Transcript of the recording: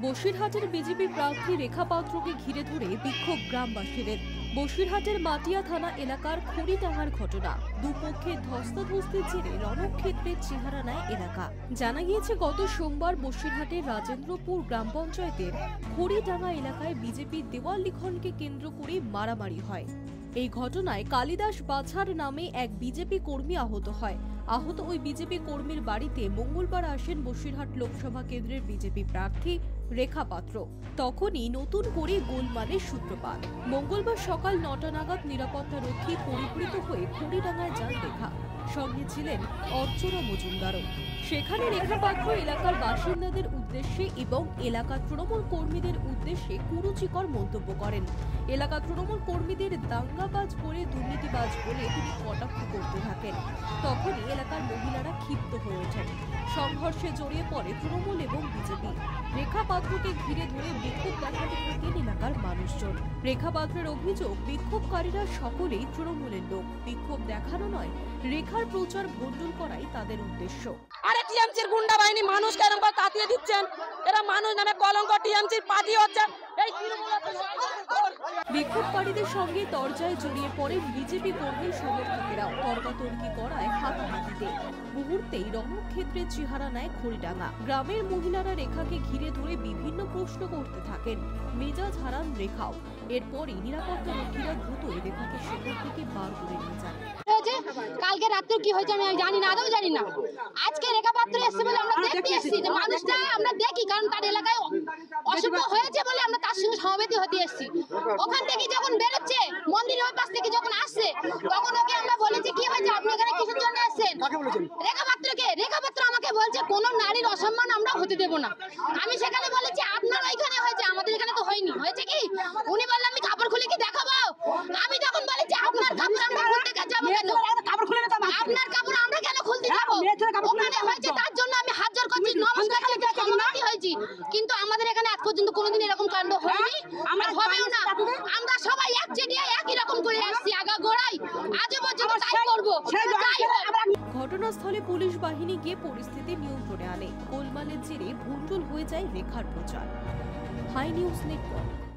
বসিরহাটের বিজেপি প্রার্থী রেখা পাত্রকে ঘিরে ধরে বিক্ষোভ গ্রামবাসীদের। বসিরহাটের মাটিয়া থানা এলাকার খড়িডাঙ্গার ঘটনা, দুপক্ষের ধস্তাধস্তির জেরে রণক্ষেত্রের চেহারা নেয় এলাকা। জানা গিয়েছে, গত সোমবার বসিরহাটের রাজেন্দ্রপুর গ্রাম পঞ্চায়েতের খড়িডাঙ্গা এলাকায় বিজেপির দেওয়াল লিখনকে কেন্দ্র করে মারামারি হয়। এই ঘটনায় কালিদাস বাছার নামে এক বিজেপি কর্মী আহত হয়। আহত ওই বিজেপি কর্মীর বাড়িতে মঙ্গলবার আসেন বসিরহাট লোকসভা কেন্দ্রের বিজেপি প্রার্থী রেখা পাত্র। তখনই নতুন করে গোলমালের সূত্রপাত। মঙ্গলবার সকাল ৯টা নাগাদ নিরাপত্তা রক্ষী পরিবৃত হয়ে খড়িডাঙ্গায় যান রেখা। সঙ্গে ছিলেন অর্চনা মজুমদারও। সেখানে রেখা পাত্র এলাকার বাসিন্দাদের উদ্দেশ্যে এবং এলাকার তৃণমূল কর্মীদের উদ্দেশ্যে কুরুচিকর মন্তব্য করেন। এলাকার তৃণমূল কর্মীদের দাঙ্গাবাজ বলে, দুর্নীতিবাজ বলে তিনি কটাক্ষ করতে থাকেন। তখনই এলাকার মহিলারা ক্ষিপ্ত হয়ে ওঠেন। সংঘর্ষে জড়িয়ে পড়ে তৃণমূল এবং বিজেপি। রেখা পাত্রকে ঘিরে ধরে বিক্ষোভ দেখাতে থাকেন এলাকার মানুষজন। রেখা পাত্রের অভিযোগ, বিক্ষোভকারীরা সকলেই তৃণমূলের লোক। বিক্ষোভ দেখানো নয়, রেখার প্রচার ভণ্ডুল করাই তাদের উদ্দেশ্য। আরে টিএমসির গুন্ডা বাহিনী মানুষকে এরকম করে তাতিয়ে দিচ্ছেন, এরা মানুষ নামে কলঙ্ক, টিএমসির পার্টি হচ্ছে। বিক্ষোভকারীদের সঙ্গে তরজায় জড়িয়ে পড়েন বিজেপি কর্মী সমর্থকেরাও। তর্কাতর্কি করায় হাতাহাতিতে মুহূর্তেই রণক্ষেত্রের চেহারা নেয় খড়িডাঙ্গা। গ্রামের মহিলারা রেখাকে ঘিরে ধরে বিভিন্ন প্রশ্ন করতে থাকেন। মেজাজ হারান রেখাও। এরপরই নিরাপত্তা রক্ষীরা দ্রুতই রেখাকে সেখান থেকে বার করে নিয়ে যান। কালকে রাত্রে কি হয়েছে আমি জানি না, আদৌ জানি না। আজকে রেখা পাত্র এসেছে বলে আমরা দেখতে এসেছি, যে মানুষটা আমরা দেখি, কারণ তার এলাকায় অশুভ হয়েছে বলে আমরা তার সঙ্গে সমবেত হতে এসেছি। ওখান থেকে যখন বেরোচ্ছে, মন্দিরের পাশ থেকে যখন আসছে, তখন ওকে আমরা বলেছি কি হয়েছে, আপনি এখানে কিসের জন্য এসেছেন? রেখা পাত্রকে। রেখা পাত্র আমাকে বলছে কোন নারীর অসম্মান আমরা হতে দেব না। আমি সেখানে বলেছি আপনার ওইখানে হয়েছে, আমাদের এখানে তো হয়নি। হয়েছে কি? উনি বললেন আমি কাপড় খুলে কি দেখাবো। আমি তখন বলেছি আপনার কাপড় আমরা খুলতে যাবো কেন? আপনার কাপড় আমরা কেন খুলতে যাবো? ওখানে হয়েছে তার জন্য আমি হাত জোড় করছি, নমস্কার করছি, হয়েছি। কিন্তু আমাদের এখানে আজ পর্যন্ত কোনোদিন এরকম কাণ্ড হয়নি, আমরা হবেও না। আমরা সবাই একচেটিয়া একই রকম করে আসছি, আগা গোড়াই আজও পর্যন্ত তাই করবো। ঘটনাস্থলে পুলিশ বাহিনী গিয়ে পরিস্থিতি নিয়ন্ত্রণে আনে। গোলমালের জেরে ভণ্ডুল হয়ে যায় রেখার প্রচার। Hi news network.